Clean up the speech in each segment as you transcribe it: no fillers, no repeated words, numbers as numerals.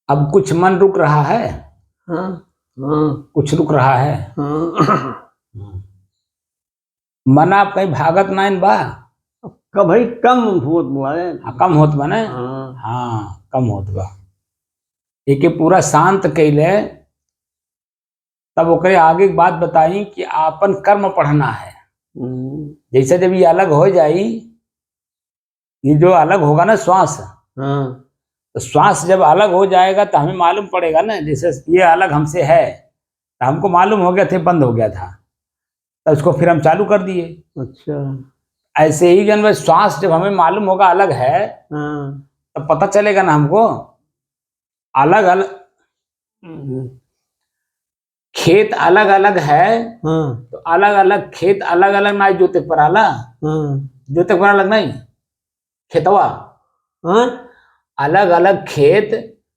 अब कुछ मन रुक रहा है। हाँ हाँ कुछ रुक रहा है। हाँ। मन आप कहीं भागत नाइन बा। कभी कम होत बारे। कम होत बने। हाँ हाँ कम होत बा। एके पूरा शांत कैले तब ओकरे आगे की बात बताई कि आपन कर्म पढ़ना है। जैसे जब ये अलग हो जाई, ये जो अलग होगा ना श्वास, हाँ तो श्वास जब अलग हो जाएगा तो हमें मालूम पड़ेगा ना, जैसे ये अलग हमसे है तो हमको मालूम हो गया था बंद हो गया था, तो उसको फिर हम चालू कर दिए। अच्छा। ऐसे ही जब श्वास जब हमें मालूम होगा अलग है, हाँ तो पता चलेगा ना हमको अलग अलग खेत अलग अलग है। हाँ तो अलग अलग खेत अलग अलग ना जोते पर आला। हाँ जोते पर अलग नहीं खेतवा। हाँ अलग अलग खेत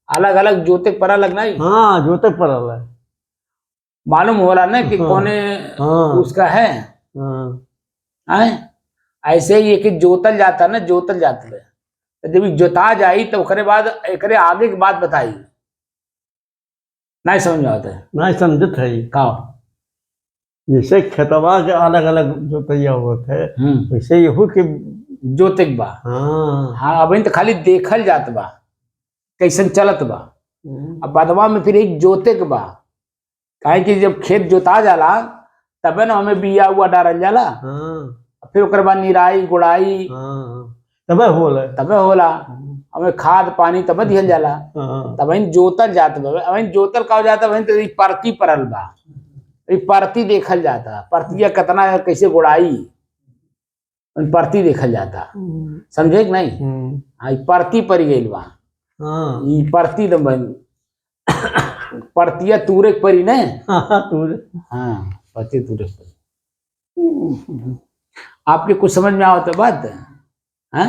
अलग अलग जोते पर अलग नहीं। हाँ जोते पर है। मालूम हो रहा ना कि हाँ, कौने हाँ, उसका है। हाँ हैं? ऐसे ही एक जोतल जाता ना, जोतल जाता है तो जब जोता जाई तो ओकरे बाद एकरे आगे की बात बताई। नहीं समझ में आता है। नहीं समझत है। का जैसे खेतवा के अलग अलग जोतैया होते है, वैसे यहू के जोते के बा। हाँ हाँ अब तो खाली देखल जात बा कैसन चलत बा। अब बदवा में फिर एक जोते के बा, काहे कि जब खेत जोता जाला तबे ना हमें बिया हुआ डालल जाला। फिर ओकर बाद निराई गुड़ाई तबे होला। तबे होला। हमें खाद पानी तबे दिहल जाला। तब जोतल जात बा। अब जोतल का हो जाता है तो परती परल बा, परती देखल जाता, परतिया कितना कैसे गुड़ाई परती देखल जाता। समझे कि नहीं? हाँ परती पड़ गई बा। ये परती दम परतिया तूरे परी ने। हाँ परती तूरे परी। आपके कुछ समझ में आवत बात है?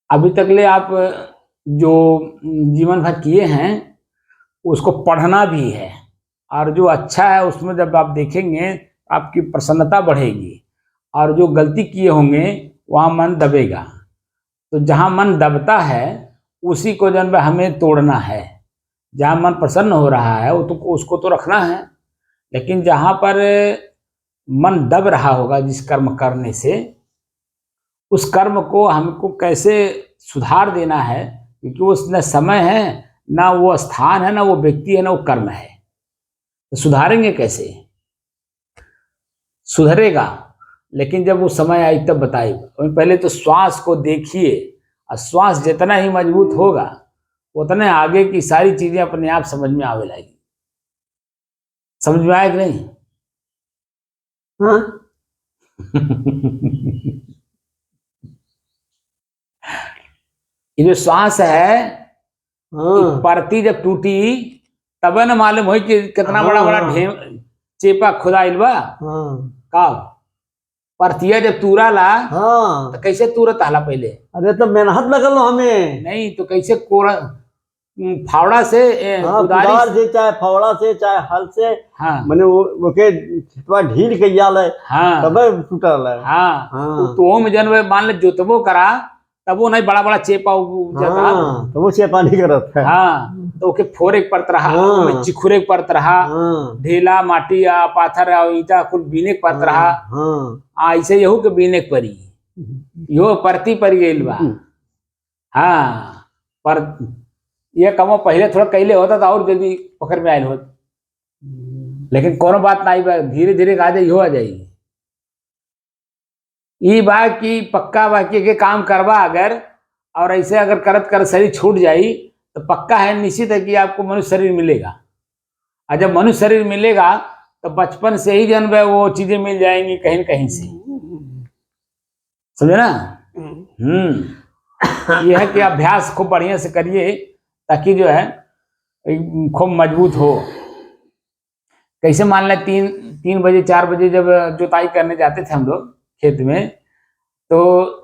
अभी तक ले आप जो जीवन भर किए हैं उसको पढ़ना भी है, और जो अच्छा है उसमें जब आप देखेंगे आपकी प्रसन्नता बढ़ेगी, और जो गलती किए होंगे वहाँ मन दबेगा। तो जहाँ मन दबता है उसी को जन हमें तोड़ना है। जहाँ मन प्रसन्न हो रहा है वो तो उसको तो रखना है, लेकिन जहाँ पर मन दब रहा होगा जिस कर्म करने से, उस कर्म को हमको कैसे सुधार देना है, क्योंकि वो न समय है ना वो स्थान है ना वो व्यक्ति है ना वो कर्म है। तो सुधारेंगे कैसे? सुधरेगा लेकिन जब वो समय आई तब बताएगा। पहले तो श्वास को देखिए, और श्वास जितना ही मजबूत होगा उतने आगे की सारी चीजें अपने आप समझ में आवे लगेगी। समझ में आया कि नहीं? हाँ ये जो श्वास है, परती जब टूटी तब न मालूम हो कि कितना बड़ा बड़ा चेपा खुदाइल बा। का परतिया जब तूरा ला तो कैसे तुरत आला पहले? अरे तो मेहनत लगल हमें। नहीं तो कैसे कोड़ा फावड़ा से कुदाल से चाहे फावड़ा से चाहे हल से। हाँ मैंने वो के खेतवा ढील के जाल है। हाँ तबे टूटल है। हाँ तो में जन मान ले जोतबो करा तब वो नहीं बड़ा बड़ा चेपा जाता। तो वो चेपा नहीं करत है। हाँ तो ओके फोरे के पड़त रहा, चिखुरे के पड़त रहा, ढेला माटी या पाथर ईटा कुल बीने के पड़त रहा। ऐसे यहू के बीने के पड़ी, यो परती पड़ गई बा। हाँ पर ये कमो पहले थोड़ा कैले होता था और जल्दी पकड़ में आयल होत, लेकिन कोनो बात नहीं बा, धीरे धीरे आ जाई, हो आ जाएगी। ये बा कि पक्का बाकी के काम करवा अगर, और ऐसे अगर करत कर शरीर छूट जाई तो पक्का है निश्चित है कि आपको मनुष्य शरीर मिलेगा। और जब मनुष्य शरीर मिलेगा तो बचपन से ही जन वो चीजें मिल जाएंगी कहीं न कहीं से। समझे ना? यह है कि अभ्यास खूब बढ़िया से करिए ताकि जो है खूब मजबूत हो। कैसे मान लें 3 बजे 4 बजे जब जुताई करने जाते थे हम लोग खेत में, तो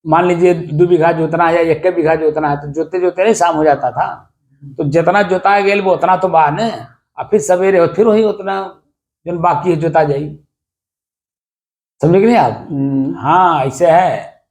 मान लीजिए 2 बीघा जोतना है या 1 बीघा जोतना है, तो जोते जोते नहीं शाम हो जाता था। तो जितना जोता गेल वो उतना तो बा ने, और फिर सवेरे हो फिर वही उतना जो बाकी है जोता जाई। समझे कि नहीं आप? हाँ ऐसे है।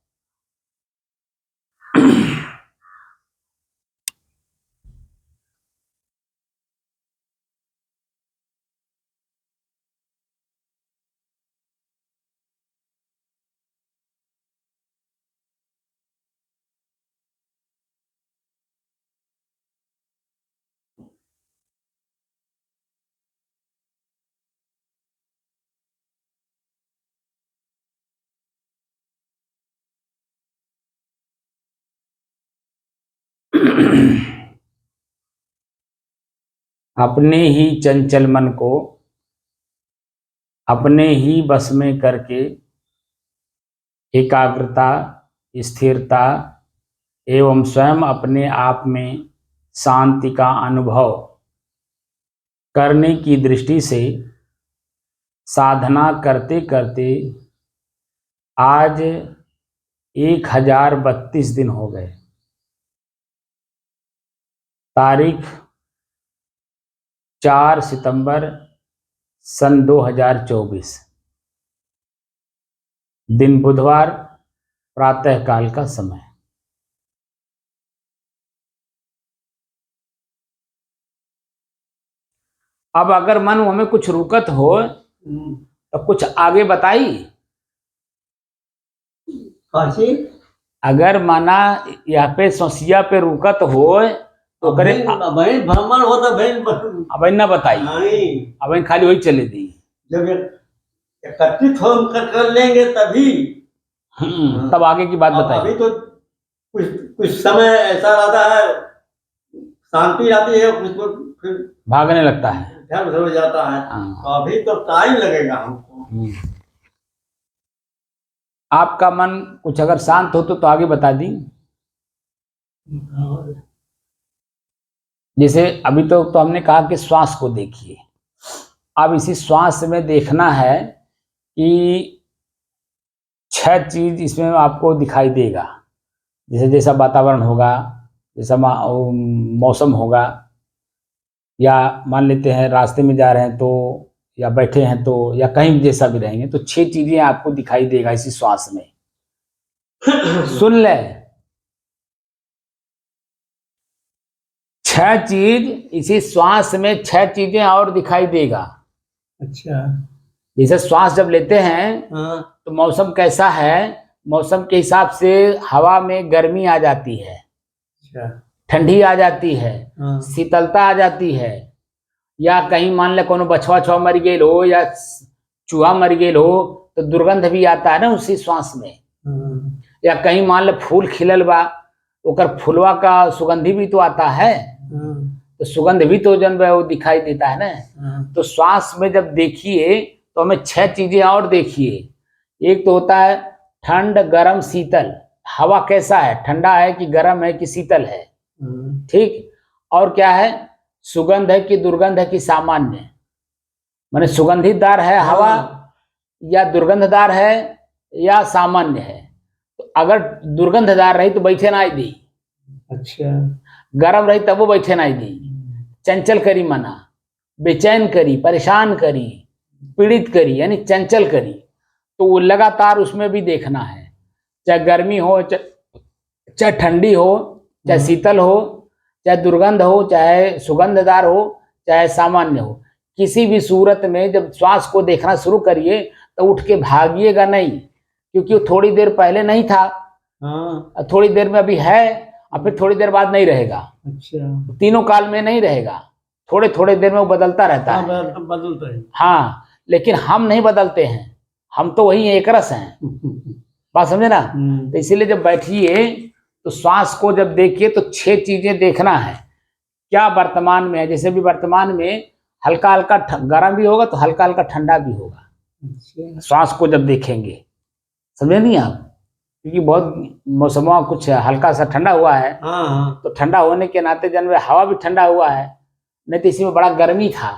अपने ही चंचल मन को अपने ही बस में करके एकाग्रता, स्थिरता एवं स्वयं अपने आप में शांति का अनुभव करने की दृष्टि से साधना करते करते आज 1032 दिन हो गए। तारीख 4 सितंबर सन 2024, दिन बुधवार, प्रातः काल का समय। अब अगर मन हमें कुछ रुकत हो तो कुछ आगे बताई। काशी अगर माना यहाँ पे सोसिया पे रुकत हो तो करे बहन भ्रमण हो तो बहन अब न बताई, अब खाली वही चले दी। जब एकत्रित हो कर लेंगे तभी तब आगे की बात बताइए। अभी तो कुछ समय ऐसा रहता है, शांति आती है, कुछ तो फिर भागने लगता है, ध्यान हो जाता है। अभी तो टाइम लगेगा हमको। आपका मन कुछ अगर शांत हो तो आगे बता दी। जैसे अभी तो हमने कहा कि श्वास को देखिए। अब इसी श्वास में देखना है कि 6 चीज इसमें आपको दिखाई देगा। जैसे जैसा वातावरण होगा, जैसा मौसम होगा, या मान लेते हैं रास्ते में जा रहे हैं तो, या बैठे हैं तो, या कहीं जैसा भी रहेंगे तो 6 चीजें आपको दिखाई देगा इसी श्वास में। सुन ले, 6 चीज इसी श्वास में, 6 चीजें और दिखाई देगा। अच्छा, जैसे श्वास जब लेते हैं तो मौसम कैसा है, मौसम के हिसाब से हवा में गर्मी आ जाती है, ठंडी आ जाती है, शीतलता आ जाती है, या कहीं मान ले कोनो बछवा मर गए हो या चूहा मर गए हो तो दुर्गंध भी आता है ना उसी श्वास में। या कहीं मान ले फूल खिलल बा, ओकर फुलवा का सुगंधी भी तो आता है, तो सुगंध भी तो जन वो दिखाई देता है ना। तो श्वास में जब देखिए तो हमें 6 चीजें और देखिए। एक तो होता है ठंड, गरम, शीतल। हवा कैसा है, ठंडा है कि गरम है कि शीतल है, ठीक। और क्या है, सुगंध है कि दुर्गंध है कि सामान्य, माने सुगंधितदार है हवा या दुर्गंधदार है या सामान्य है। तो अगर दुर्गंधदार रही तो बैठे ना दी, अच्छा, गरम रही तब वो बैठे ना दी, चंचल करी मना, बेचैन करी, परेशान करी, पीड़ित करी, यानी चंचल करी। तो वो लगातार उसमें भी देखना है, चाहे गर्मी हो, चाहे ठंडी हो, चाहे शीतल हो, चाहे दुर्गंध हो, चाहे सुगंधदार हो, चाहे सामान्य हो। किसी भी सूरत में जब श्वास को देखना शुरू करिए तो उठ के भागिएगा नहीं, क्योंकि वो थोड़ी देर पहले नहीं था, थोड़ी देर में अभी है, और फिर थोड़ी देर बाद नहीं रहेगा। अच्छा, तीनों काल में नहीं रहेगा, थोड़े थोड़े देर में वो बदलता रहता है। बदलता है। हाँ, लेकिन हम नहीं बदलते हैं, हम तो वही एक रस हैं। बात समझे ना। तो इसीलिए जब बैठिए तो श्वास को जब देखिए तो 6 चीजें देखना है। क्या वर्तमान में है, जैसे भी वर्तमान में हल्का हल्का गर्म भी होगा तो हल्का हल्का ठंडा भी होगा। श्वास को जब देखेंगे, समझे नहीं आप, क्योंकि बहुत मौसम कुछ हल्का सा ठंडा हुआ है, तो ठंडा होने के नाते जन हवा भी ठंडा हुआ है, नहीं तो इसी में बड़ा गर्मी था।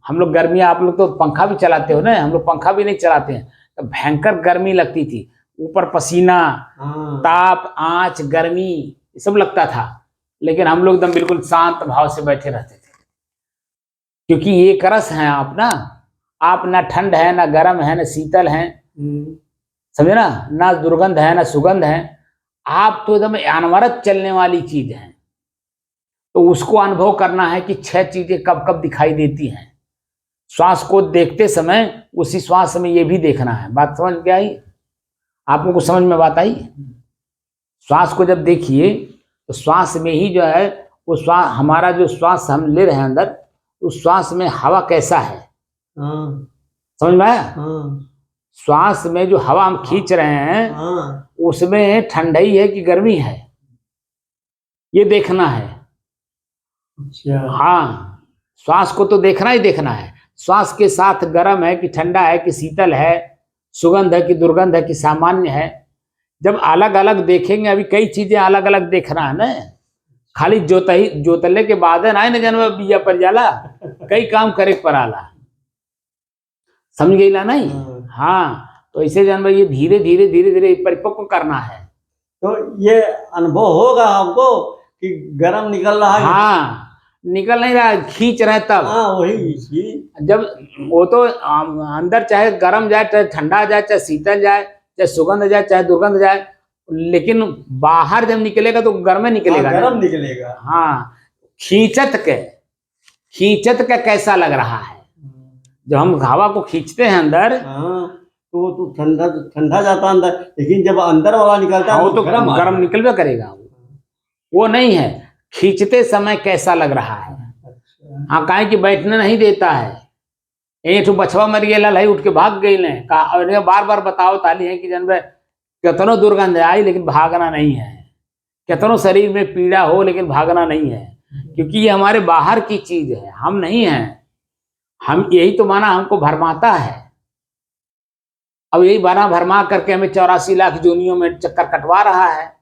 हम लोग गर्मी, आप लोग तो पंखा भी चलाते हो ना, हम लोग पंखा भी नहीं चलाते हैं, तो भयंकर गर्मी लगती थी, ऊपर पसीना, ताप, आंच, गर्मी ये सब लगता था। लेकिन हम लोग एकदम बिल्कुल शांत भाव से बैठे रहते थे, क्योंकि एक रस हैं आप ना ठंड है, ना गर्म है, ना शीतल है, समझे ना दुर्गंध है, ना सुगंध है। आप तो एकदम अनवरत चलने वाली चीज है। तो उसको अनुभव करना है कि 6 चीजें कब कब दिखाई देती हैं। श्वास को देखते समय उसी श्वास में ये भी देखना है। बात समझ में आई? आपको कुछ समझ में बात आई? श्वास को जब देखिए तो श्वास में ही जो है वो श्वास, हमारा जो श्वास हम ले रहे हैं अंदर, उस श्वास में हवा कैसा है, समझ में आया? श्वास में जो हवा हम खींच रहे हैं उसमें ठंडाई है कि गर्मी है, ये देखना है। हाँ, श्वास को तो देखना ही देखना है। श्वास के साथ गर्म है कि ठंडा है कि शीतल है, सुगंध है कि दुर्गंध है कि सामान्य है। जब अलग अलग देखेंगे, अभी कई चीजें अलग अलग देखना है ना, खाली जोतले के बाद है ना जानवर बिया पर जाला, कई काम करे पर आला, समझ गई ना? नहीं? हाँ, तो ऐसे जानवर ये धीरे धीरे धीरे धीरे परिपक्व करना है। तो ये अनुभव होगा हमको कि गर्म निकल रहा है। हाँ, निकल नहीं रहा, खींच रहे तब। हाँ, वही जब वो तो अंदर चाहे गर्म जाए, चाहे ठंडा जाए, चाहे शीतल जाए, चाहे सुगंध जाए, चाहे दुर्गंध जाए, लेकिन बाहर जब निकलेगा तो गर्म निकलेगा। गर्म निकलेगा। हाँ, खींचत के कैसा लग रहा है? जब हम हवा को खींचते हैं अंदर, तो वो तो ठंडा जाता अंदर, लेकिन जब अंदर वाला निकलता है वो तो गर्म निकलबे करेगा। वो नहीं है, खींचते समय कैसा लग रहा है। हाँ, काहे कि बैठने नहीं देता है। एक बछवा मर गया है, उठ के भाग गई ने, बार बार बताओ ताली है कि जानवे कितनो दुर्गंध आई लेकिन भागना नहीं है, कितनो शरीर में पीड़ा हो लेकिन भागना नहीं है, क्योंकि ये हमारे बाहर की चीज है, हम नहीं है। हम यही तो माना हमको भरमाता है। अब यही बना भरमा करके हमें 84 लाख जोनियों में चक्कर कटवा रहा है।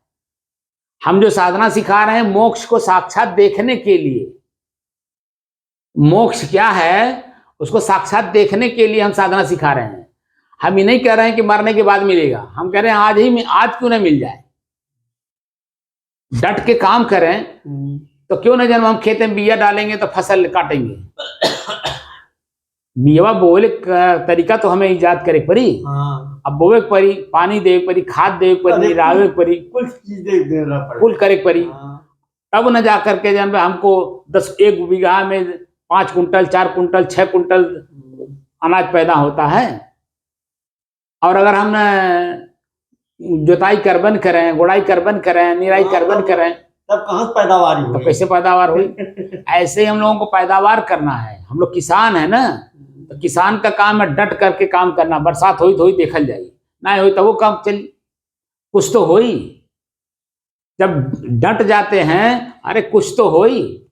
हम जो साधना सिखा रहे हैं मोक्ष को साक्षात देखने के लिए, मोक्ष क्या है उसको साक्षात देखने के लिए हम साधना सिखा रहे हैं। हम ये नहीं कह रहे हैं कि मरने के बाद मिलेगा, हम कह रहे हैं आज क्यों नहीं मिल जाए। डट के काम करें तो क्यों ना जब हम खेत में बिया डालेंगे तो फसल काटेंगे। बिया बोले तरीका तो हमें इजाद करे पड़ी। अब बोवे परी, पानी दे परी, खाद दे परी, रावे परी, कुल करे परी, तब न जा करके जन हमको 1 बीघा में 5 कुंटल, 4 कुंटल, 6 कुंटल अनाज पैदा होता है। और अगर हम जोताई करबन करें, गुड़ाई करबन करें, निराई करबन करें, तब कहाँ पैदावार हुई? तो कैसे पैदावार हुई? ऐसे ही हम लोगों को पैदावार करना है। हम लोग किसान है ना, तो किसान का काम है डट करके काम करना। बरसात हुई तो हुई, देखल जाए, ना हुई तो वो काम चली, कुछ तो होई। जब डट जाते हैं, अरे कुछ तो होई,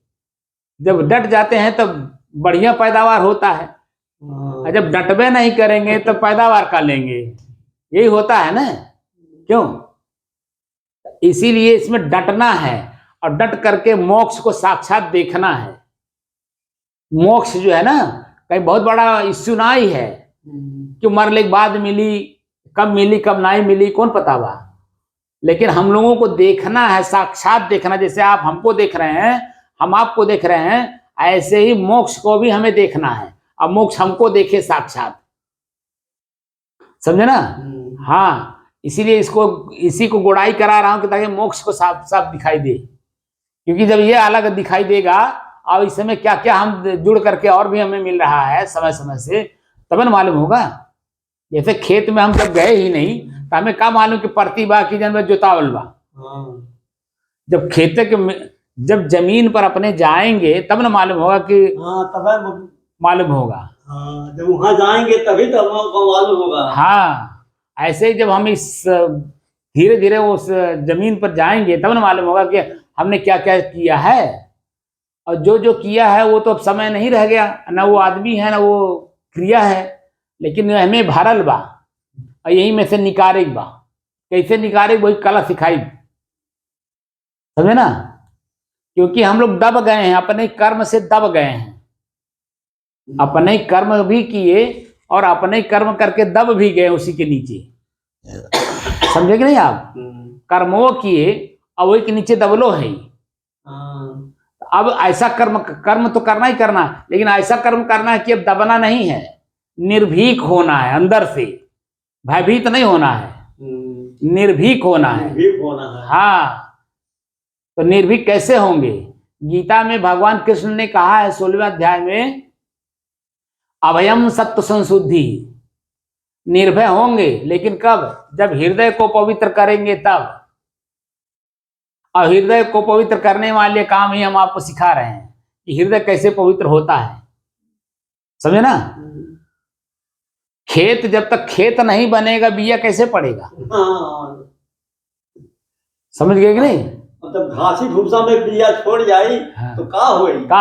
जब डट जाते हैं तब बढ़िया पैदावार होता है। और जब डटबे नहीं करेंगे तो पैदावार का लेंगे, यही होता है ना। क्यों? इसीलिए इसमें डटना है और डट करके मोक्ष को साक्षात देखना है। मोक्ष जो है ना, कहीं बहुत बड़ा इश्यू ना ही है कि मरने के बाद मिली, कब नहीं मिली, कौन पता बा। लेकिन हम लोगों को देखना है, साक्षात देखना। जैसे आप हमको देख रहे हैं, हम आपको देख रहे हैं, ऐसे ही मोक्ष को भी हमें देखना है। अब मोक्ष हमको देखे साक्षात, समझे ना? हाँ, इसीलिए इसी को गुड़ाई करा रहा हूं कि ताकि मोक्ष को साफ साफ दिखाई दे। क्योंकि जब ये अलग दिखाई देगा और इसमें क्या क्या हम जुड़ करके और भी हमें मिल रहा है समय समय से, तब न मालूम होगा। जैसे खेत में हम जब गए ही नहीं तो हमें क्या मालूम कि परती बा की जन जोतावल बा। जब खेत के जब जमीन पर अपने जाएंगे तब न मालूम होगा कि तब मालूम होगा। जब वहां जाएंगे तभी तो हमको मालूम होगा। हाँ, ऐसे ही जब हम इस धीरे धीरे उस जमीन पर जाएंगे तब न मालूम होगा कि हमने क्या क्या किया है। और जो जो किया है वो तो अब समय नहीं रह गया, ना वो आदमी है ना वो क्रिया है, लेकिन हमें भरल बा और यही में से निकारे बा। कैसे निकारे वही कला सिखाई, समझे ना? क्योंकि हम लोग दब गए हैं, अपने कर्म से दब गए हैं। अपने कर्म भी किए और अपने कर्म करके दब भी गए उसी के नीचे, समझे कि नहीं आप? कर्मों किए और वही के नीचे दबलो है। अब ऐसा कर्म तो करना ही करना, लेकिन ऐसा कर्म करना है कि अब दबना नहीं है, निर्भीक होना है, अंदर से भयभीत नहीं होना है। निर्भीक होना है। निर्भीक होना है। हाँ, तो निर्भीक कैसे होंगे? गीता में भगवान कृष्ण ने कहा है 16वें अध्याय में, अभयम सत्व संशुद्धि। निर्भय होंगे, लेकिन कब? जब हृदय को पवित्र करेंगे तब। और हृदय को पवित्र करने वाले काम ही हम आपको सिखा रहे हैं कि हृदय कैसे पवित्र होता है। समझे ना? खेत जब तक खेत नहीं बनेगा, बिया कैसे पड़ेगा? समझ गए कि नहीं? मतलब घासी भूसा में बिया छोड़ जाई। हाँ। तो का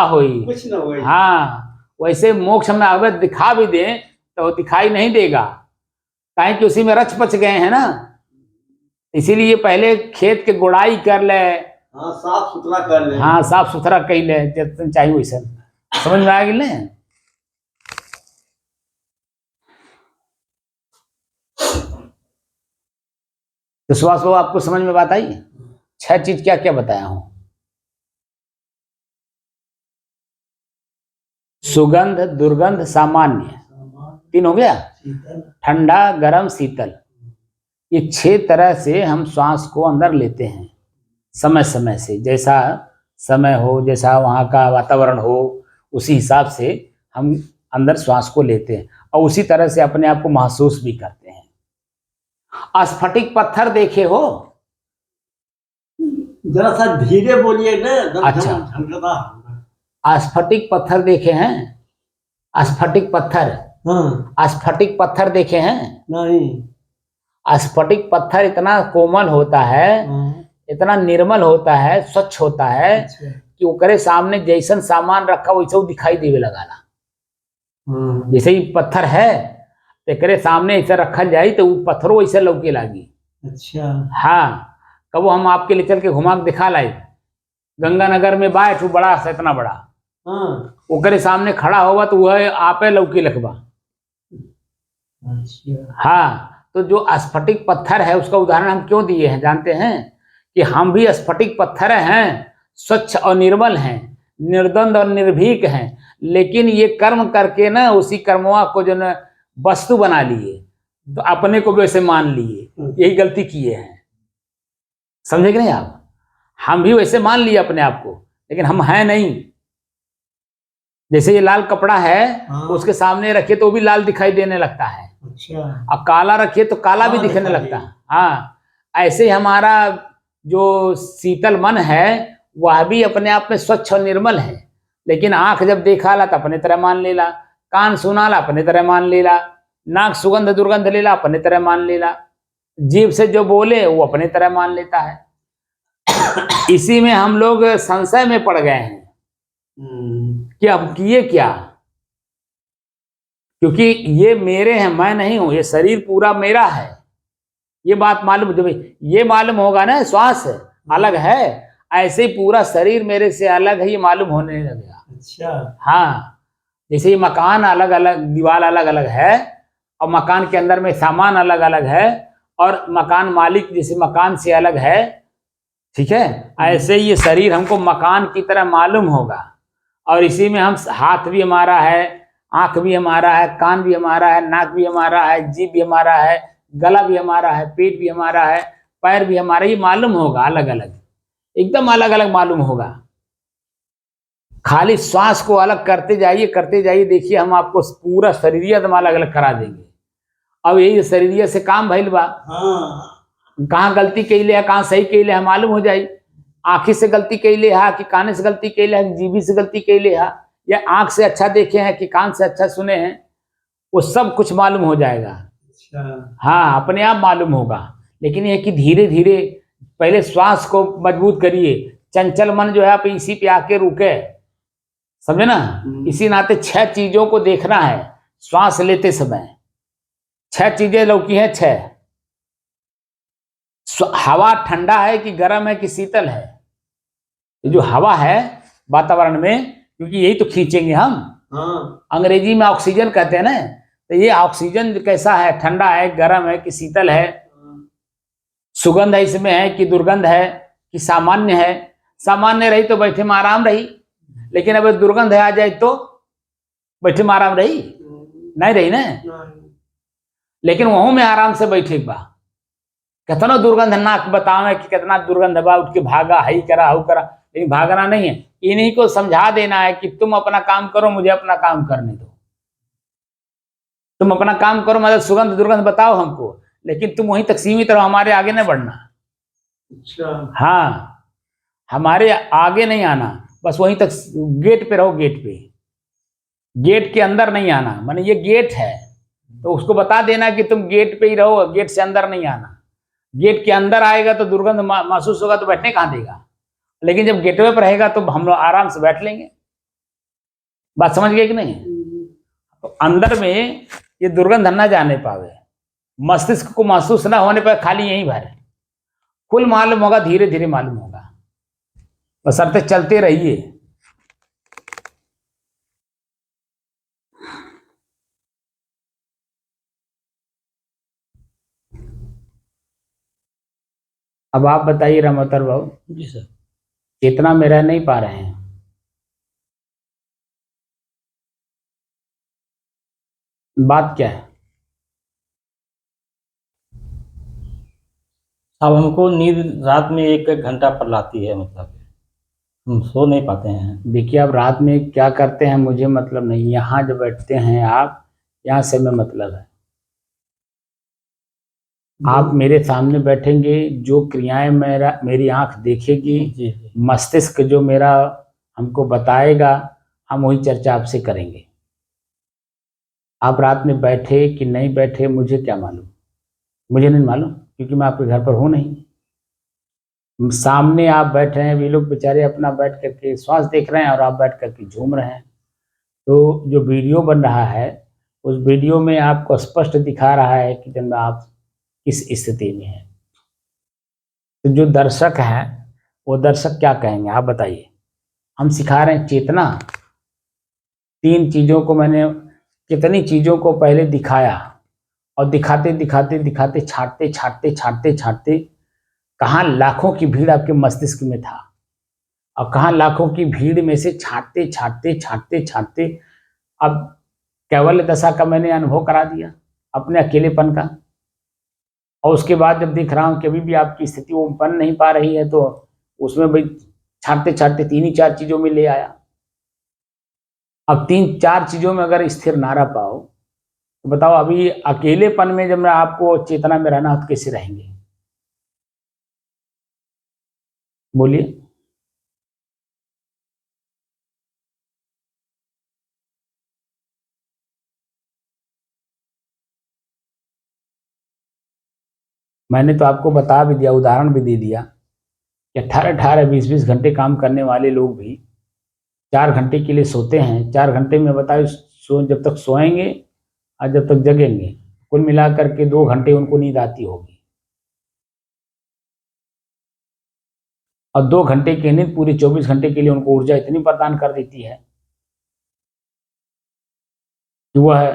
होई कुछ न होई। हाँ, वैसे मोक्ष में अगर दिखा भी दे तो दिखाई नहीं देगा, काहे कि उसी में रच पच गए हैं ना। इसीलिए पहले खेत के गुड़ाई कर ले। हाँ, साफ सुथरा कर ले। हाँ, साफ सुथरा कर ले, जितना चाहिए वैसा। समझ में आ गई ना? तो सुभाष बाबू, आपको समझ में बात आई? 6 चीज क्या क्या बताया हूं? सुगंध, दुर्गंध, सामान्य, 3 हो गया। ठंडा, गरम, शीतल। ये 6 तरह से हम श्वास को अंदर लेते हैं समय समय से। जैसा समय हो, जैसा वहाँ का वातावरण हो, उसी हिसाब से हम अंदर श्वास को लेते हैं और उसी तरह से अपने आप को महसूस भी करते हैं। स्फटिक पत्थर देखे हो? जरा सा धीरे बोलिए ना। अच्छा, स्फटिक पत्थर देखे हैं? स्फटिक पत्थर। हाँ। स्फटिक पत्थर देखे हैं? नहीं। स्फटिक पत्थर इतना कोमल होता है, इतना निर्मल होता है, स्वच्छ होता है। अच्छा। कि ओकरे सामने जैसन सामान रखा वैसे वो दिखाई देवे लगाना। जैसे ही पत्थर है, एकरे सामने ऐसे रखल जाए तो वो पत्थरों वैसे लौके लागी। अच्छा। हाँ, कब हम आपके लिए चल के घुमा के दिखा लाई। गंगानगर में बाइट बड़ा सा, इतना बड़ा। हाँ। ओकरे सामने खड़ा होगा तो वह आपे लौकी लखबा। अच्छा। हाँ, तो जो स्फटिक पत्थर है उसका उदाहरण हम क्यों दिए हैं जानते हैं? कि हम भी स्फटिक पत्थर हैं, स्वच्छ और निर्मल हैं, निर्द्वंद और निर्भीक हैं, लेकिन ये कर्म करके ना उसी कर्मवा को जो न वस्तु बना लिए, तो अपने को वैसे मान लिए। यही गलती किए हैं। समझे कि नहीं आप? हम भी वैसे मान लिए अपने आप को, लेकिन हम हैं नहीं। जैसे ये लाल कपड़ा है, हाँ। उसके सामने रखिए तो भी लाल दिखाई देने लगता है। अच्छा। अब काला रखिए तो काला भी दिखने लगता है। हाँ, ऐसे हमारा जो शीतल मन है वह भी अपने आप में स्वच्छ और निर्मल है, लेकिन आंख जब देखा ला तो अपने तरह मान लेला, कान सुना ला अपने तरह मान लेला, नाक सुगंध दुर्गंध लेला अपने तरह मान लेला, जीभ से जो बोले वो अपने तरह मान लेता है। इसी में हम लोग संशय में पड़ गए हैं कि अब किए क्या, क्योंकि ये मेरे हैं, मैं नहीं हूं, ये शरीर पूरा मेरा है। ये बात मालूम, जब ये मालूम होगा ना श्वास अलग है, ऐसे ही पूरा शरीर मेरे से अलग है, ये मालूम होने लगेगा। अच्छा। हाँ, जैसे ये मकान अलग अलग, दीवार अलग अलग है और मकान के अंदर में सामान अलग अलग है और मकान मालिक जैसे मकान से अलग है, ठीक है, ऐसे ही ये शरीर हमको मकान की तरह मालूम होगा। और इसी में हम, हाथ भी हमारा है, आंख भी हमारा है, कान भी हमारा है, नाक भी हमारा है, जीभ भी हमारा है, गला भी हमारा है, पेट भी हमारा है, पैर भी हमारा, ये मालूम होगा अलग अलग, एकदम अलग अलग मालूम होगा। खाली श्वास को अलग करते जाइए, देखिए हम आपको पूरा शरीर एकदम अलग अलग करा देंगे। अब यही शरीर से काम भइल बा। हाँ। कहाँ गलती कैले है, कहाँ सही कैले है मालूम हो जाई। आंखी से गलती कैले है कि कान से गलती कैले है, जीभी से गलती कैले है, या आंख से अच्छा देखे हैं कि कान से अच्छा सुने हैं, वो सब कुछ मालूम हो जाएगा। अच्छा। हाँ, अपने आप मालूम होगा। लेकिन ये कि धीरे धीरे पहले श्वास को मजबूत करिए। चंचल मन जो है आप इसी पे आके रुके, समझे ना? इसी नाते 6 चीजों को देखना है श्वास लेते समय। 6 चीजें लौकी हैं। 6 हवा ठंडा है कि गर्म है कि शीतल है। ये जो हवा है वातावरण में, क्योंकि यही तो खींचेंगे हम। हाँ। अंग्रेजी में ऑक्सीजन कहते हैं ना, तो ये ऑक्सीजन कैसा है, ठंडा है, गर्म है कि शीतल है। सुगंध है इसमें है कि दुर्गंध है कि सामान्य है। सामान्य रही तो बैठे में आराम रही, लेकिन अब दुर्गंध है आ जाए तो बैठे में आराम रही नहीं रही ना। लेकिन वहां में आराम से बैठे बा, कितना दुर्गंध नाक बतावे कि कितना दुर्गंध बा, उठ के भागा, हई करा हु करा, लेकिन भागना नहीं है। इन्हीं को समझा देना है कि तुम अपना काम करो, मुझे अपना काम करने दो। तुम अपना काम करो, मतलब सुगंध दुर्गंध बताओ हमको, लेकिन तुम वहीं तक सीमित रहो, हमारे आगे नहीं बढ़ना। अच्छा। हाँ, हमारे आगे नहीं आना, बस वहीं तक गेट पे रहो, गेट पे, गेट के अंदर नहीं आना। माने ये गेट है तो उसको बता देना कि तुम गेट पे ही रहो, गेट से अंदर नहीं आना। गेट के अंदर आएगा तो दुर्गंध महसूस होगा तो बैठने कहाँ देगा, लेकिन जब गेटवे पर रहेगा तो हम लोग आराम से बैठ लेंगे। बात समझ गए कि नहीं? तो अंदर में ये दुर्गंध न जाने पावे, मस्तिष्क को महसूस ना होने पर खाली यहीं भर, कुल मालूम होगा, धीरे धीरे मालूम होगा, बशर्ते चलते रहिए। अब आप बताइए रामोतर बाबू जी सर। चेतना में रह नहीं पा रहे हैं, बात क्या है? अब हमको नींद रात में 1-1 घंटा पर लाती है, मतलब हम सो नहीं पाते हैं। देखिए, आप रात में क्या करते हैं मुझे मतलब नहीं, यहाँ जो बैठते हैं आप, यहाँ से में मतलब है। आप मेरे सामने बैठेंगे, जो क्रियाएं मेरी आंख देखेगी, जी। मस्तिष्क जो मेरा हमको बताएगा, हम वही चर्चा आपसे करेंगे। आप रात में बैठे कि नहीं बैठे मुझे क्या मालूम, मुझे नहीं मालूम, क्योंकि मैं आपके घर पर हूँ नहीं। सामने आप बैठ रहे हैं, वे लोग बेचारे अपना बैठ करके श्वास देख रहे हैं और आप बैठ करके झूम रहे हैं। तो जो वीडियो बन रहा है, उस वीडियो में आपको स्पष्ट दिखा रहा है कि जब आप किस स्थिति में हैं। तो जो दर्शक हैं वो दर्शक क्या कहेंगे आप बताइए? हम सिखा रहे हैं चेतना। 3 चीज़ों को मैंने, कितनी चीज़ों को पहले दिखाया, और दिखाते दिखाते दिखाते छाटते छाटते छाटते छाटते कहाँ लाखों की भीड़ आपके मस्तिष्क में था, और कहाँ लाखों की भीड़ में से छाटते छाटते छाटते छाटते अब कैवल्य दशा का मैंने अनुभव करा दिया, अपने अकेलेपन का। और उसके बाद जब देख रहा हूँ कि अभी भी आपकी स्थिति वो बन नहीं पा रही है, तो उसमें भाई छाटते छाटते 3 ही 4 चीज़ों में ले आया। अब 3-4 चीज़ों में अगर स्थिर ना रह पाओ तो बताओ, अभी अकेलेपन में जब मैं आपको चेतना में रहना हो तो कैसे रहेंगे? बोलिए। मैंने तो आपको बता भी दिया, उदाहरण भी दे दिया कि 18-18, 20-20 घंटे काम करने वाले लोग भी 4 घंटे के लिए सोते हैं। 4 घंटे में बताओ, जब तक सोएंगे और जब तक जगेंगे, कुल मिलाकर के 2 घंटे उनको नींद आती होगी, और 2 घंटे की नींद पूरी 24 घंटे के लिए उनको ऊर्जा इतनी प्रदान कर देती है कि वह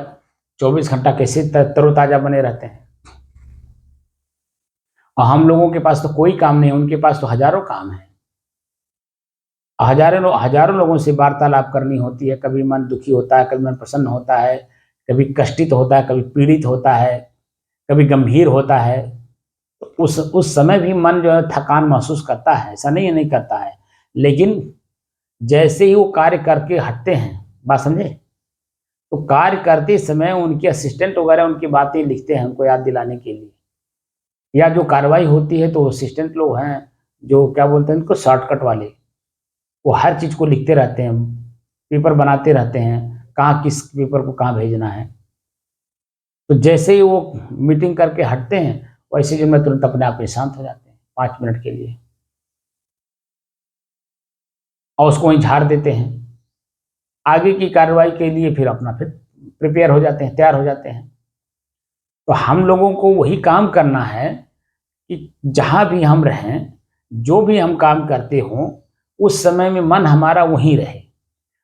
24 घंटा कैसे तरोताजा बने रहते हैं। और हम लोगों के पास तो कोई काम नहीं, उनके पास तो हजारों काम है, हजारों लोगों से वार्तालाप करनी होती है। कभी मन दुखी होता है, कभी मन प्रसन्न होता है, कभी कष्टित होता है, कभी पीड़ित होता है, कभी गंभीर होता है। तो उस समय भी मन जो है थकान महसूस करता है, ऐसा नहीं है नहीं करता है, लेकिन जैसे ही वो कार्य करके हटते हैं, बात समझे, तो कार्य करते समय उनके असिस्टेंट वगैरह उनकी बातें लिखते हैं उनको याद दिलाने के लिए, या जो कार्रवाई होती है तो असिस्टेंट लोग हैं जो क्या बोलते हैं उनको, शॉर्टकट वाले, वो हर चीज़ को लिखते रहते हैं, पेपर बनाते रहते हैं, कहाँ किस पेपर को कहाँ भेजना है। तो जैसे ही वो मीटिंग करके हटते हैं, वैसे जो मैं तुरंत अपने आप में शांत हो जाते हैं 5 मिनट के लिए, और उसको वहीं झाड़ देते हैं। आगे की कार्रवाई के लिए फिर अपना फिर प्रिपेयर हो जाते हैं, तैयार हो जाते हैं। तो हम लोगों को वही काम करना है कि जहाँ भी हम रहें, जो भी हम काम करते हों, उस समय में मन हमारा वहीं रहे।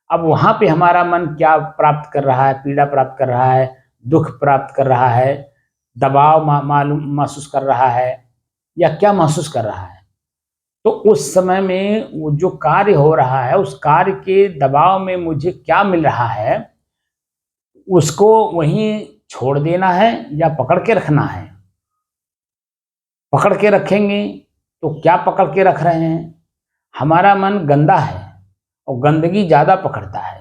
अब वहाँ पे हमारा मन क्या प्राप्त कर रहा है, पीड़ा प्राप्त कर रहा है, दुख प्राप्त कर रहा है, दबाव मालूम महसूस कर रहा है, या क्या महसूस कर रहा है, तो उस समय में वो जो कार्य हो रहा है, उस कार्य के दबाव में मुझे क्या मिल रहा है, उसको वहीं छोड़ देना है या पकड़ के रखना है। पकड़ के रखेंगे तो क्या पकड़ के रख रहे हैं? हमारा मन गंदा है और गंदगी ज्यादा पकड़ता है,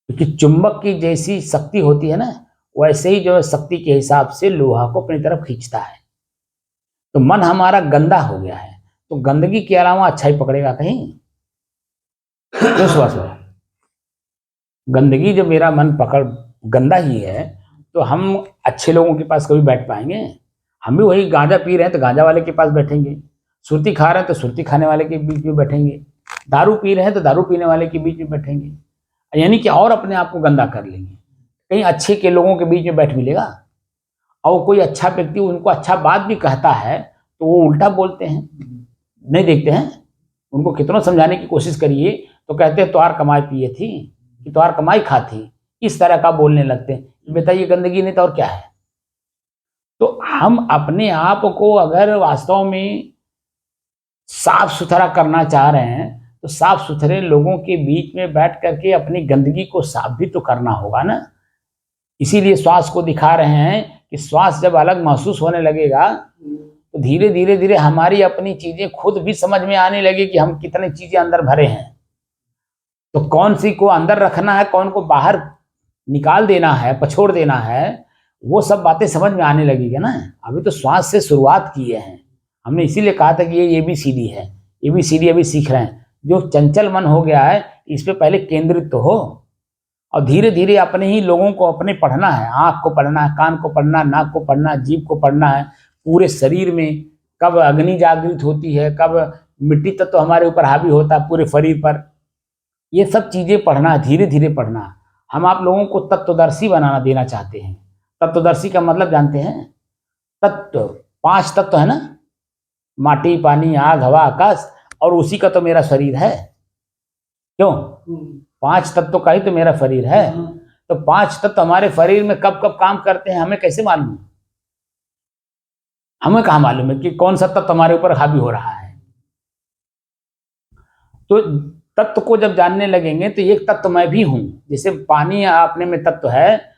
क्योंकि चुंबक की जैसी शक्ति होती है ना, वैसे ही जो है शक्ति के हिसाब से लोहा को अपनी तरफ खींचता है। तो मन हमारा गंदा हो गया है, तो गंदगी के अलावा अच्छा ही पकड़ेगा कहीं? क्यों सुभाष भाई? गंदगी जब मेरा मन पकड़ गंदा ही है तो हम अच्छे लोगों के पास कभी बैठ पाएंगे? हम भी वही गांजा पी रहे हैं तो गांजा वाले के पास बैठेंगे, सुर्ती खा रहे हैं तो सुर्ती खाने वाले के बीच में बैठेंगे, दारू पी रहे हैं तो दारू पीने वाले के बीच में बैठेंगे, यानी कि और अपने आप को गंदा कर लेंगे। कहीं अच्छे के लोगों के बीच में बैठ मिलेगा? और कोई अच्छा व्यक्ति उनको अच्छा बात भी कहता है तो वो उल्टा बोलते हैं, नहीं देखते हैं? उनको कितना समझाने की कोशिश करिए तो कहते हैं त्वार कमाई पिए थी कि त्वार कमाई खाती, इस तरह का बोलने लगते हैं। बताइए गंदगी नहीं तो और क्या है? तो हम अपने आप को अगर वास्तव में साफ सुथरा करना चाह रहे हैं तो साफ सुथरे लोगों के बीच में बैठ करके अपनी गंदगी को साफ भी तो करना होगा ना। इसीलिए श्वास को दिखा रहे हैं कि श्वास जब अलग महसूस होने लगेगा तो धीरे धीरे धीरे हमारी अपनी चीजें खुद भी समझ में आने लगे कि हम कितनी चीजें अंदर भरे हैं। तो कौन सी को अंदर रखना है, कौन को बाहर निकाल देना है, पछोड़ देना है, वो सब बातें समझ में आने लगेगी ना। अभी तो श्वास से शुरुआत किए हैं हमने, इसीलिए कहा था कि ये ABCD है, ABCD अभी सीख रहे हैं। जो चंचल मन हो गया है इस पे पहले केंद्रित तो हो, और धीरे धीरे अपने ही लोगों को अपने पढ़ना है। आँख को पढ़ना है, कान को पढ़ना, नाक को पढ़ना, जीभ को पढ़ना है, पूरे शरीर में कब अग्नि जागृत होती है, कब मिट्टी तत्व तो हमारे ऊपर हावी होता है पूरे शरीर पर, ये सब चीजें पढ़ना, धीरे धीरे पढ़ना। हम आप लोगों को तत्वदर्शी बनाना देना चाहते हैं। तत्वदर्शी का मतलब जानते हैं? तत्व 5 तत्व है ना, माटी, पानी, आग, हवा, आकाश, और उसी का तो मेरा शरीर है। क्यों? 5 तत्व का ही तो मेरा शरीर है। तो 5 तत्व हमारे शरीर में कब कब काम करते हैं हमें कैसे मालूम? हमें कहाँ मालूम है कि कौन सा तत्व हमारे ऊपर हावी हो रहा है? तो तत्व को जब जानने लगेंगे तो एक तत्व मैं भी हूं। जैसे पानी अपने में तत्व है,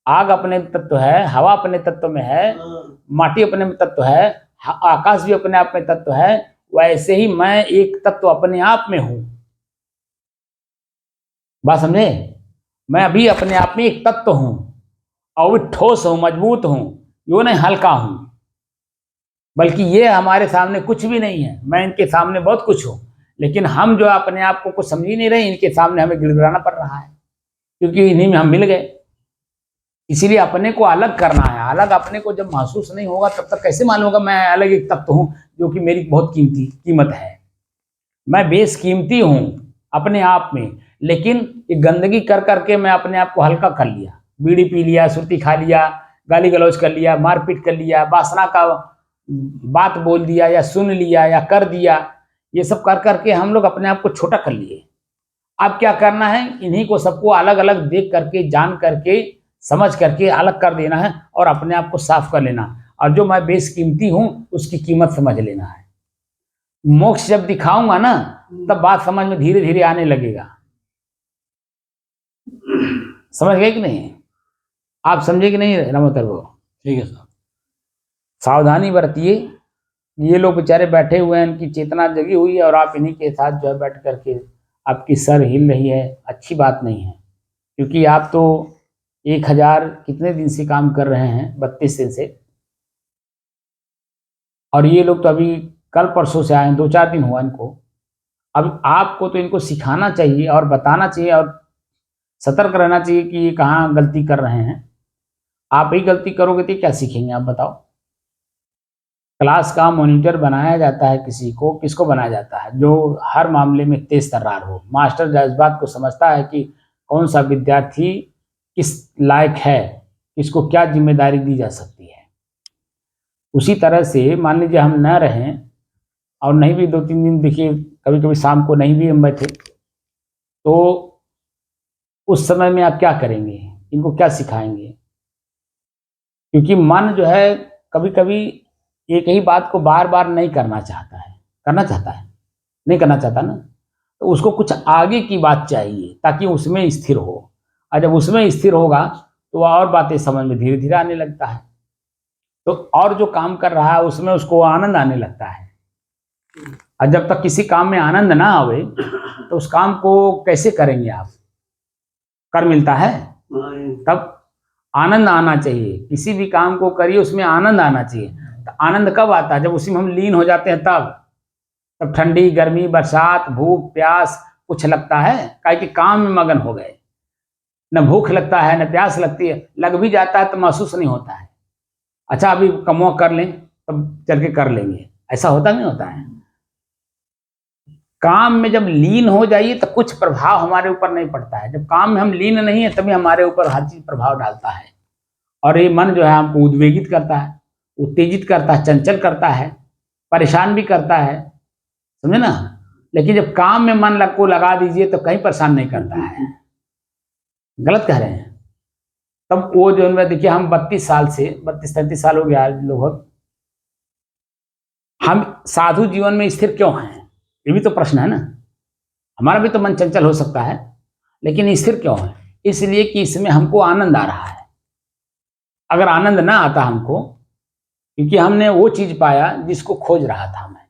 आग अपने में तत्व है, हवा अपने तत्व में है, माटी अपने में तत्व है, आकाश भी अपने आप में तत्व है, वैसे ही मैं एक तत्व अपने आप में हूं। बात समझे? मैं अभी अपने आप में एक तत्व हूं, और वो ठोस हूं, मजबूत हूं, यो नहीं हल्का हूं। बल्कि ये हमारे सामने कुछ भी नहीं है, मैं इनके सामने बहुत कुछ हूं। लेकिन हम जो अपने आप को कुछ समझ ही नहीं रहे, इनके सामने हमें गिड़गिड़ाना पड़ रहा है, क्योंकि इन्हीं में हम मिल गए। इसीलिए अपने को अलग करना है। अलग अपने को जब महसूस नहीं होगा तब तक कैसे मालूम होगा मैं अलग एक तत्व हूं जो कि मेरी बहुत कीमत है। मैं बेशकीमती हूं अपने आप में, लेकिन ये गंदगी कर करके मैं अपने आप को हल्का कर लिया। बीड़ी पी लिया, सुर्ती खा लिया, गाली गलौज कर लिया, मारपीट कर लिया, वासना का बात बोल दिया या सुन लिया या कर दिया, ये सब कर करके हम लोग अपने आप को छोटा कर लिए। अब क्या करना है? इन्हीं को सबको अलग अलग देख करके, जान करके, समझ करके अलग कर देना है और अपने आप को साफ कर लेना। और जो मैं बेशकीमती हूं उसकी कीमत समझ लेना है। मोक्ष जब दिखाऊंगा ना तब बात समझ में धीरे धीरे आने लगेगा। समझ गए कि नहीं? आप समझे कि नहीं रमोतर को? ठीक है सर। सावधानी बरतिए। ये लोग बेचारे बैठे हुए हैं, इनकी चेतना जगी हुई है और आप इन्हीं के साथ जो है बैठ करके आपकी सर हिल रही है, अच्छी बात नहीं है। क्योंकि आप तो 1000 कितने दिन से काम कर रहे हैं, 32 दिन से, और ये लोग तो अभी कल परसों से आए हैं, 2-4 दिन हुआ इनको। अब आपको तो इनको सिखाना चाहिए और बताना चाहिए और सतर्क रहना चाहिए कि ये कहाँ गलती कर रहे हैं। आप ही गलती करोगे तो क्या सीखेंगे आप बताओ? क्लास का मॉनिटर बनाया जाता है किसी को, किसको बनाया जाता है? जो हर मामले में तेज तर्रार हो। मास्टर इस बात को समझता है कि कौन सा विद्यार्थी किस लायक है, किसको क्या जिम्मेदारी दी जा सकती है। उसी तरह से मान लीजिए हम न रहें और नहीं भी 2-3 दिन, देखिए कभी कभी शाम को नहीं भी हम बैठे, तो उस समय में आप क्या करेंगे? इनको क्या सिखाएंगे? क्योंकि मन जो है कभी कभी एक ही बात को बार बार नहीं करना चाहता है। करना चाहता है? नहीं करना चाहता ना, तो उसको कुछ आगे की बात चाहिए ताकि उसमें स्थिर हो। और जब उसमें स्थिर होगा तो और बातें समझ में धीरे धीरे आने लगता है। तो और जो काम कर रहा है उसमें उसको आनंद आने लगता है। और जब तक किसी काम में आनंद ना आवे तो उस काम को कैसे करेंगे आप? कर मिलता है तब आनंद आना चाहिए। किसी भी काम को करिए उसमें आनंद आना चाहिए। तो आनंद कब आता है? जब उसी में हम लीन हो जाते हैं तब ठंडी गर्मी बरसात भूख प्यास कुछ लगता है, काहे कि काम में मगन हो गए। न भूख लगता है न प्यास लगती है, लग भी जाता है तो महसूस नहीं होता है। अच्छा अभी कमवा कर लें तब चल के कर लेंगे, ऐसा होता नहीं होता है। काम में जब लीन हो जाइए तो कुछ प्रभाव हमारे ऊपर नहीं पड़ता है। जब काम में हम लीन नहीं है तभी हमारे ऊपर हर चीज प्रभाव डालता है। और ये मन जो है हमको उद्वेगित करता है, उत्तेजित करता है, चंचल करता है, परेशान भी करता है, समझे ना। लेकिन जब काम में मन को लगा दीजिए तो कहीं परेशान नहीं करता है। गलत कह रहे हैं। तब वो जो है देखिए हम 32 साल से 32-33 साल हो गया लगभग, हम साधु जीवन में स्थिर क्यों हैं? ये भी तो प्रश्न है ना। हमारा भी तो मन चंचल हो सकता है, लेकिन स्थिर क्यों है? इसलिए कि इसमें हमको आनंद आ रहा है। अगर आनंद ना आता हमको, क्योंकि हमने वो चीज पाया जिसको खोज रहा था मैं,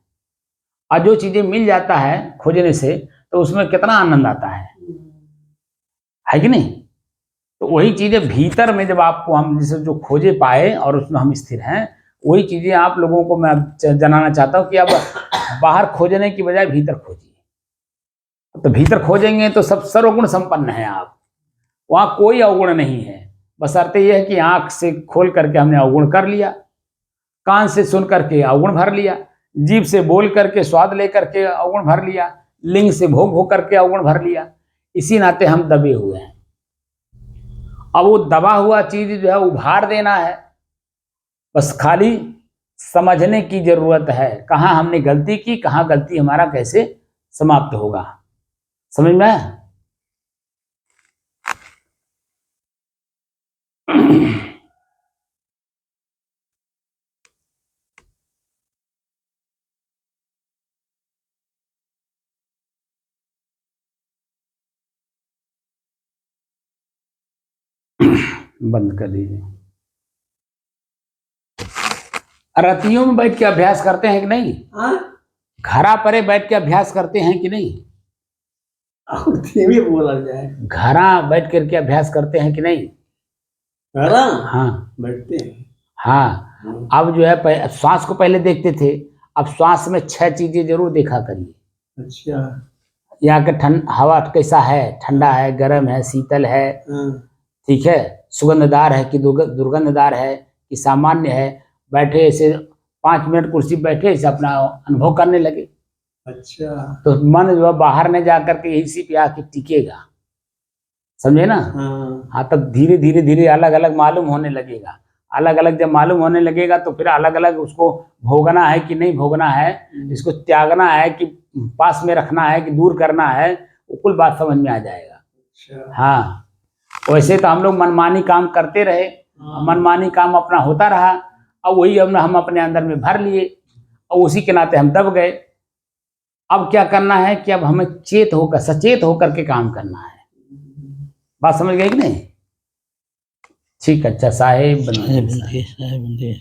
और जो चीजें मिल जाता है खोजने से तो उसमें कितना आनंद आता है कि नहीं। तो वही चीजें भीतर में जब आपको हम जैसे जो खोजे पाए और उसमें हम स्थिर हैं, वही चीजें आप लोगों को मैं जनाना चाहता हूँ कि अब बाहर खोजने की बजाय भीतर खोजिए। तो भीतर खोजेंगे तो सब सर्वगुण संपन्न है आप, वहां कोई अवगुण नहीं है। बस अर्थ यह है कि आंख से खोल करके हमने अवगुण कर लिया, कान से सुन करके अवगुण भर लिया, जीभ से बोल करके स्वाद लेकर के अवगुण भर लिया, लिंग से भोग भोग करके अवगुण भर लिया। इसी नाते हम दबे हुए हैं। अब वो दबा हुआ चीज जो है उभार देना है, बस खाली समझने की जरूरत है कहाँ हमने गलती की, कहाँ गलती हमारा कैसे समाप्त होगा। समझ में आया? बंद कर दीजिए। रतियों में बैठ के अभ्यास करते हैं कि नहीं? घरा परे बैठ के अभ्यास करते हैं कि नहीं? धीमे बोला जाए। घरा बैठ करके अभ्यास करते हैं कि नहीं? घरा हाँ बैठते हैं। हाँ। अब जो है श्वास को पहले देखते थे, अब श्वास में 6 चीजें जरूर देखा करिए। अच्छा। यहाँ का हवा कैसा है, ठंडा है, गर्म है, शीतल है, ठीक है, सुगंधदार है कि दुर्गंधदार है कि सामान्य है। बैठे ऐसे 5 मिनट कुर्सी बैठे ऐसे अपना अनुभव करने लगे। अच्छा। तो मन जो है बाहर नहीं जा करके यही सी पे आके टिकेगा, समझे ना। हाँ तब धीरे धीरे धीरे अलग अलग मालूम होने लगेगा। अलग अलग जब मालूम होने लगेगा तो फिर अलग अलग उसको भोगना है कि नहीं भोगना है, इसको त्यागना है कि पास में रखना है कि दूर करना है, वो कुल बात समझ में आ जाएगा। अच्छा। हाँ वैसे तो हम लोग मनमानी काम करते रहे, मनमानी काम अपना होता रहा, और वही हम अपने अंदर में भर लिए और उसी के नाते हम दब गए। अब क्या करना है कि अब हमें चेत होकर सचेत होकर के काम करना है। बात समझ गए कि नहीं? ठीक, अच्छा साहेब बंदे।